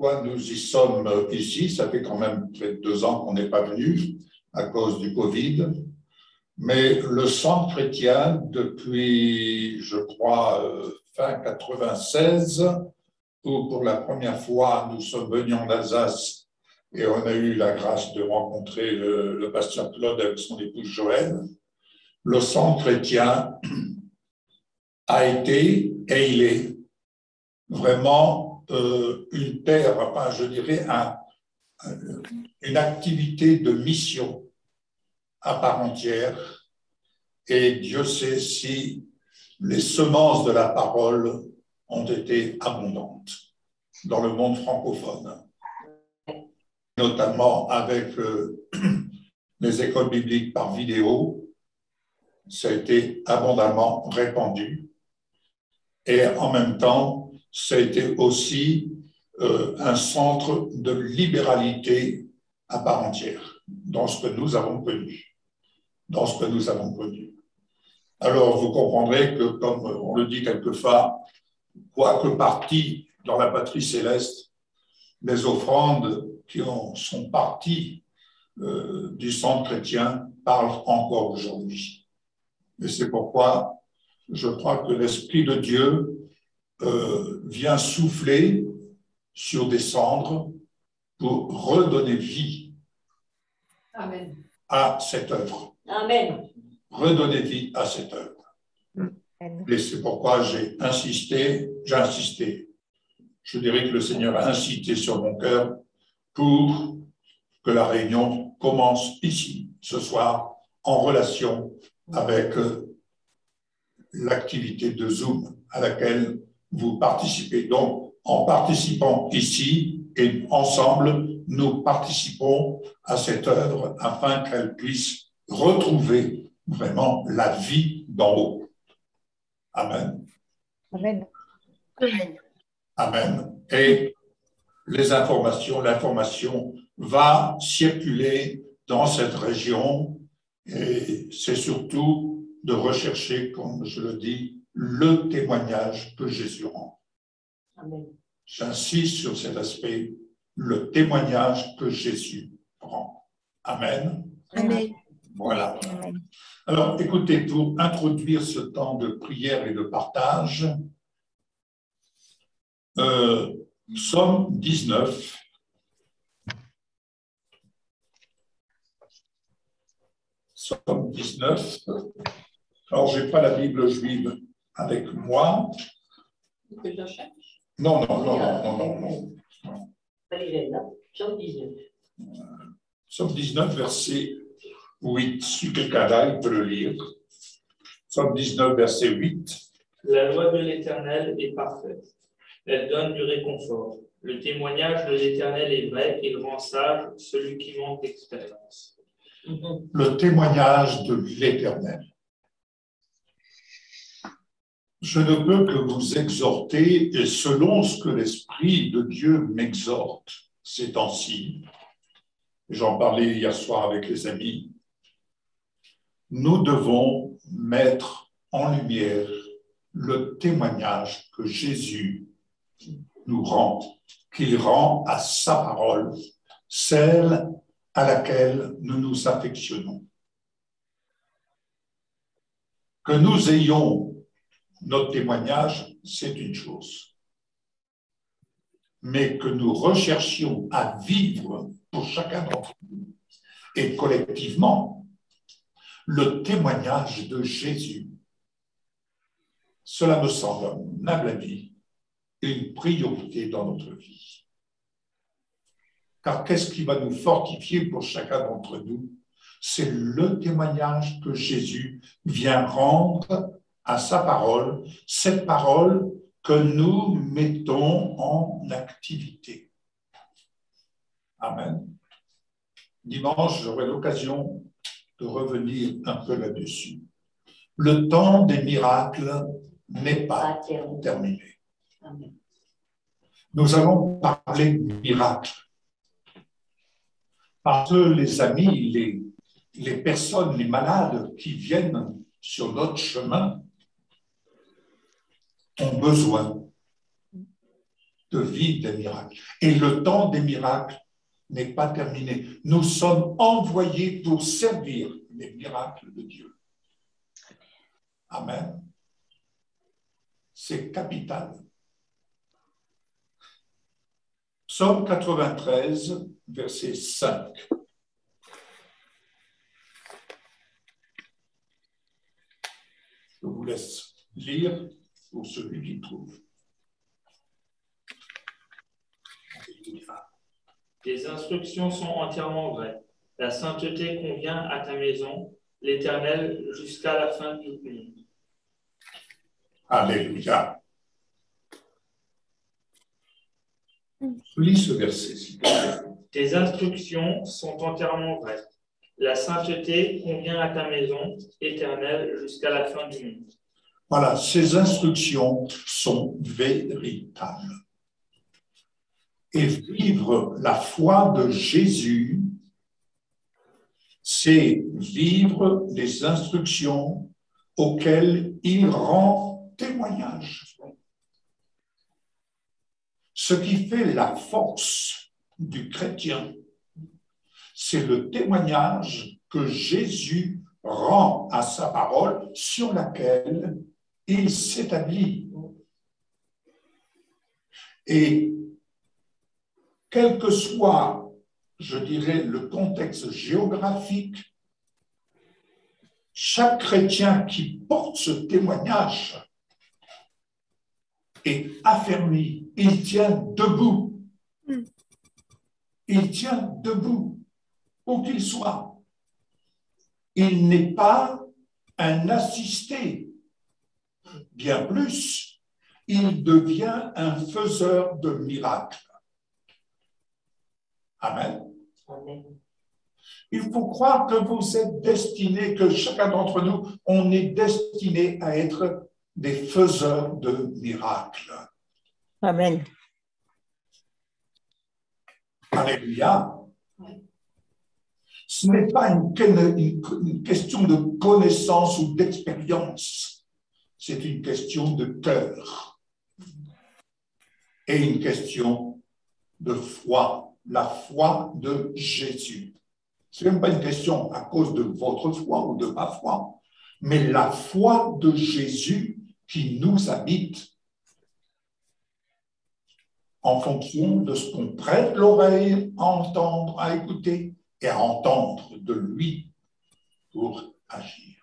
pourquoi nous y sommes ici. Ça fait quand même près de 2 ans qu'on n'est pas venu à cause du Covid. Mais le Centre chrétien, depuis, je crois, fin 96, où pour la première fois, nous sommes venus en Alsace et on a eu la grâce de rencontrer le pasteur Claude avec son épouse Joël. Le Centre chrétien a été, et il est vraiment une terre, enfin, je dirais, une activité de mission à part entière. Et Dieu sait si les semences de la parole ont été abondantes dans le monde francophone, notamment avec les écoles bibliques par vidéo. Ça a été abondamment répandu. Et en même temps, ça a été aussi un centre de libéralité à part entière dans ce que nous avons connu. Alors, vous comprendrez que, comme on le dit quelquefois, quoique parties dans la patrie céleste, les offrandes qui sont parties du centre chrétien parlent encore aujourd'hui. Et c'est pourquoi je crois que l'Esprit de Dieu vient souffler sur des cendres pour redonner vie Amen. à cette œuvre. Amen. Redonner vie à cette œuvre. Et c'est pourquoi j'ai insisté. Je dirais que le Seigneur a incité sur mon cœur pour que la réunion commence ici, ce soir, en relation avec l'activité de Zoom à laquelle vous participez. Donc, en participant ici et ensemble, nous participons à cette œuvre afin qu'elle puisse retrouver vraiment la vie d'en haut. Amen. Amen. Amen. Et l'information va circuler dans cette région et c'est surtout de rechercher, comme je le dis, le témoignage que Jésus rend. Amen. J'insiste sur cet aspect, le témoignage que Jésus rend. Amen. Amen. Voilà. Amen. Alors, écoutez, pour introduire ce temps de prière et de partage, Psaume 19. Psaume 19. Alors, je n'ai pas la Bible juive avec moi. Que je la cherche. Non. Psaume 19. Psaume 19, verset 8. Si quelqu'un là, il peut le lire. Psaume 19, verset 8. La loi de l'Éternel est parfaite. Elle donne du réconfort. Le témoignage de l'Éternel est vrai. Il rend sage celui qui manque d'expérience. Le témoignage de l'Éternel. Je ne peux que vous exhorter, et selon ce que l'Esprit de Dieu m'exhorte ces temps-ci, j'en parlais hier soir avec les amis, nous devons mettre en lumière le témoignage que Jésus nous rend, qu'il rend à sa parole, celle à laquelle nous nous affectionnons. Que nous ayons notre témoignage, c'est une chose. Mais que nous recherchions à vivre pour chacun d'entre nous et collectivement le témoignage de Jésus, cela me semble, à mon humble avis, une priorité dans notre vie. Car qu'est-ce qui va nous fortifier pour chacun d'entre nous? C'est le témoignage que Jésus vient rendre à sa parole, cette parole que nous mettons en activité. Amen. Dimanche, j'aurai l'occasion de revenir un peu là-dessus. Le temps des miracles n'est pas terminé. Amen. Nous allons parler de miracles. Parce que les amis, les personnes, les malades qui viennent sur notre chemin ont besoin de vivre des miracles. Et le temps des miracles n'est pas terminé. Nous sommes envoyés pour servir les miracles de Dieu. Amen. C'est capital. Psaume 93, verset 5. Je vous laisse lire pour celui qui trouve. Tes instructions sont entièrement vraies. La sainteté convient à ta maison, l'Éternel, jusqu'à la fin du monde. Alléluia. Lis ce verset, s'il te plaît. Tes instructions sont entièrement vraies. La sainteté convient à ta maison, Éternel, jusqu'à la fin du monde. Voilà, ces instructions sont véritables. Et vivre la foi de Jésus, c'est vivre les instructions auxquelles il rend témoignage. Ce qui fait la force du chrétien, c'est le témoignage que Jésus rend à sa parole sur laquelle il s'établit. Et quel que soit, je dirais, le contexte géographique, chaque chrétien qui porte ce témoignage est affermi, il tient debout. Il tient debout, où qu'il soit. Il n'est pas un assisté. Bien plus, il devient un faiseur de miracles. Amen. Amen. Il faut croire que vous êtes destinés, que chacun d'entre nous, on est destiné à être des faiseurs de miracles. Amen. Alléluia. Ce n'est pas une question de connaissance ou d'expérience. C'est une question de cœur. Et une question de foi. La foi de Jésus. Ce n'est même pas une question à cause de votre foi ou de ma foi, mais la foi de Jésus qui nous habite en fonction de ce qu'on prête l'oreille à entendre, à écouter et à entendre de lui pour agir.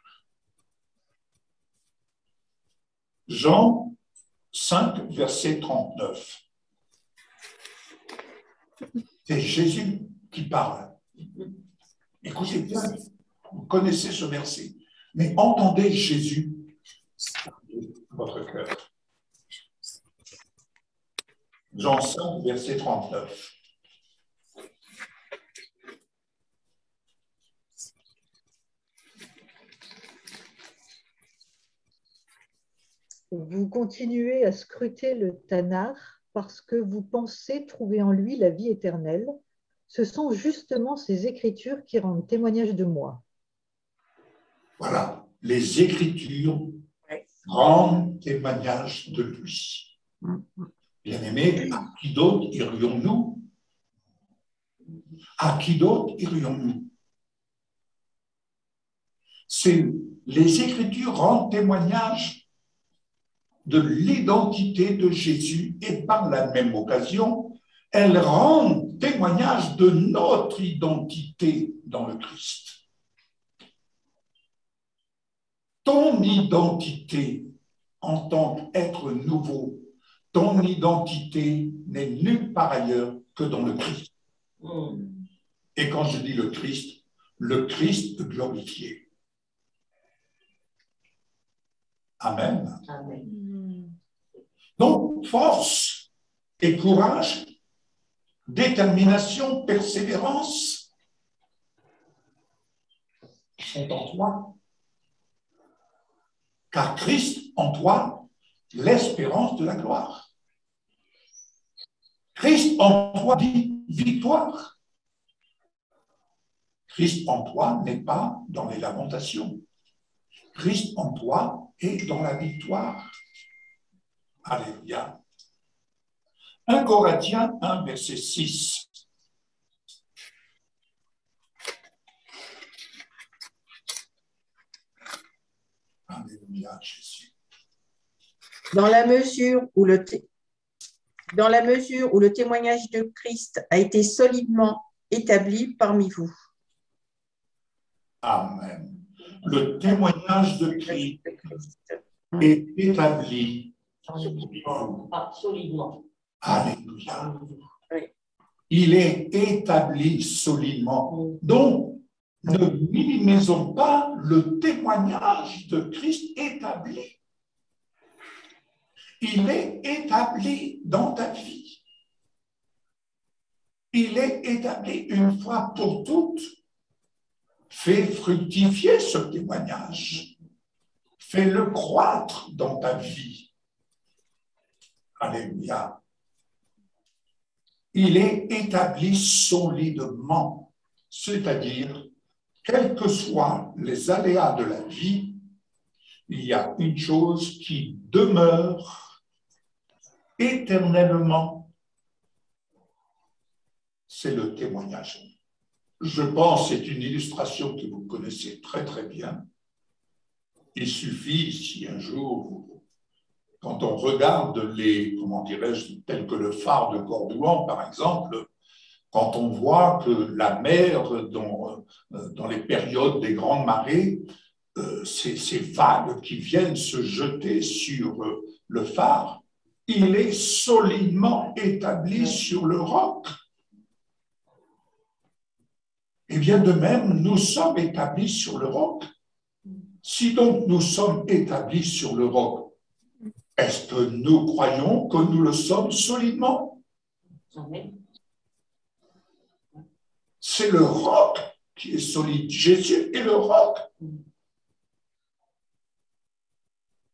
Jean 5, verset 39. C'est Jésus qui parle. Écoutez bien, vous connaissez ce verset, mais entendez Jésus dans votre cœur. Jean 5, verset 39. Vous continuez à scruter le Tanakh parce que vous pensez trouver en lui la vie éternelle. Ce sont justement ces Écritures qui rendent témoignage de moi. Voilà, les Écritures rendent témoignage de lui. Bien-aimés, à qui d'autre irions-nous? À qui d'autre irions-nous? Les Écritures rendent témoignage de l'identité de Jésus et par la même occasion, elles rendent témoignage de notre identité dans le Christ. Ton identité en tant qu'être nouveau, ton identité n'est nulle part ailleurs que dans le Christ. Et quand je dis le Christ glorifié. Amen. Amen. Donc, force et courage, détermination, persévérance sont en toi. Car Christ en toi, l'espérance de la gloire. Christ en toi dit victoire. Christ en toi n'est pas dans les lamentations. Christ en toi est dans la victoire. Alléluia. 1 Corinthiens 1, verset 6. Alléluia, Jésus. Dans la mesure où le témoignage de Christ a été solidement établi parmi vous. Amen. Le témoignage de Christ est établi solidement. Solidement. Alléluia. Oui. Il est établi solidement. Donc, ne minimisons pas le témoignage de Christ établi. Il est établi dans ta vie. Il est établi une fois pour toutes. Fais fructifier ce témoignage. Fais-le croître dans ta vie. Alléluia. Il est établi solidement, c'est-à-dire, quels que soient les aléas de la vie, il y a une chose qui demeure éternellement, c'est le témoignage. Je pense que c'est une illustration que vous connaissez très très bien. Il suffit, si un jour, quand on regarde les, comment dirais-je, tels que le phare de Cordouan, par exemple, quand on voit que la mer, dans les périodes des grandes marées, ces vagues qui viennent se jeter sur le phare, il est solidement établi sur le roc. Et bien de même, nous sommes établis sur le roc. Si donc nous sommes établis sur le roc, est-ce que nous croyons que nous le sommes solidement? Amen. C'est le roc qui est solide. Jésus est le roc.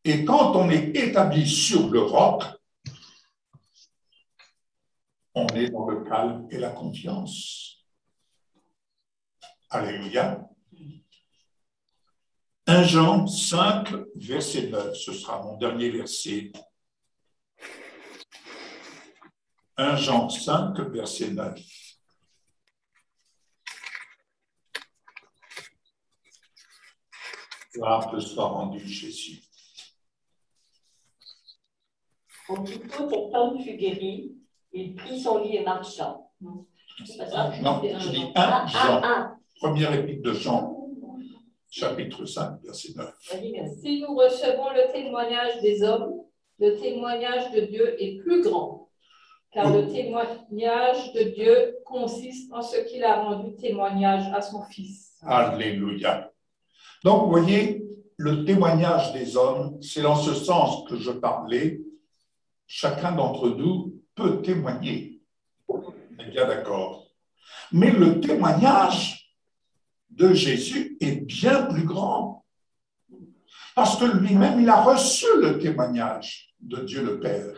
Et quand on est établi sur le roc, on est dans le calme et la confiance. Alléluia. 1 Jean 5, verset 9, ce sera mon dernier verset. 1 Jean 5, verset 9. Gloire te soit rendue, Jésus. Aussitôt cet homme fut guéri, il prit son lit et marcha. Non, je dis 1 Jean, première épître de Jean, chapitre 5, verset 9. Si nous recevons le témoignage des hommes, le témoignage de Dieu est plus grand, car le témoignage de Dieu consiste en ce qu'il a rendu témoignage à son Fils. Alléluia. Donc, vous voyez, le témoignage des hommes, c'est dans ce sens que je parlais. Chacun d'entre nous peut témoigner. On est bien d'accord. Mais le témoignage de Jésus est bien plus grand. Parce que lui-même, il a reçu le témoignage de Dieu le Père.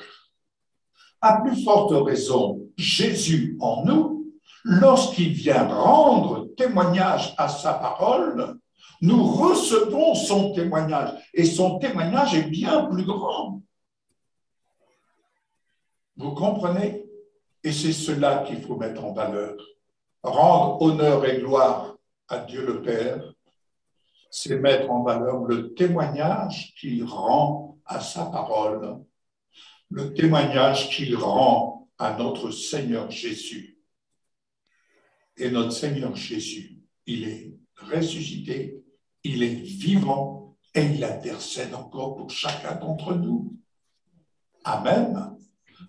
À plus forte raison, Jésus en nous, lorsqu'il vient rendre témoignage à sa parole, nous recevons son témoignage. Et son témoignage est bien plus grand. Vous comprenez? Et c'est cela qu'il faut mettre en valeur. Rendre honneur et gloire à Dieu le Père, c'est mettre en valeur le témoignage qu'il rend à sa parole, le témoignage qu'il rend à notre Seigneur Jésus. Et notre Seigneur Jésus, il est ressuscité, il est vivant et il intercède encore pour chacun d'entre nous. Amen.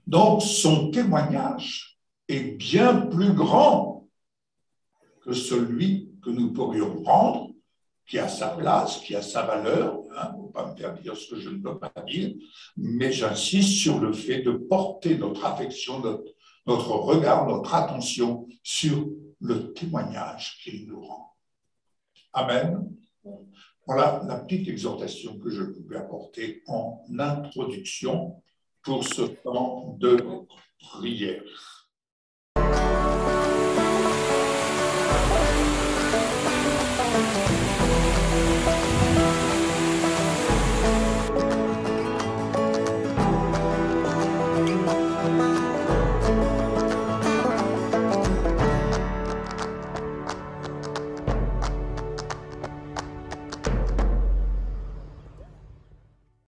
Donc, son témoignage est bien plus grand que celui que nous pourrions rendre, qui a sa place, qui a sa valeur. Il ne faut pas me faire dire ce que je ne peux pas dire, mais j'insiste sur le fait de porter notre affection, notre regard, notre attention sur le témoignage qu'il nous rend. Amen. Voilà la petite exhortation que je pouvais apporter en introduction pour ce temps de prière.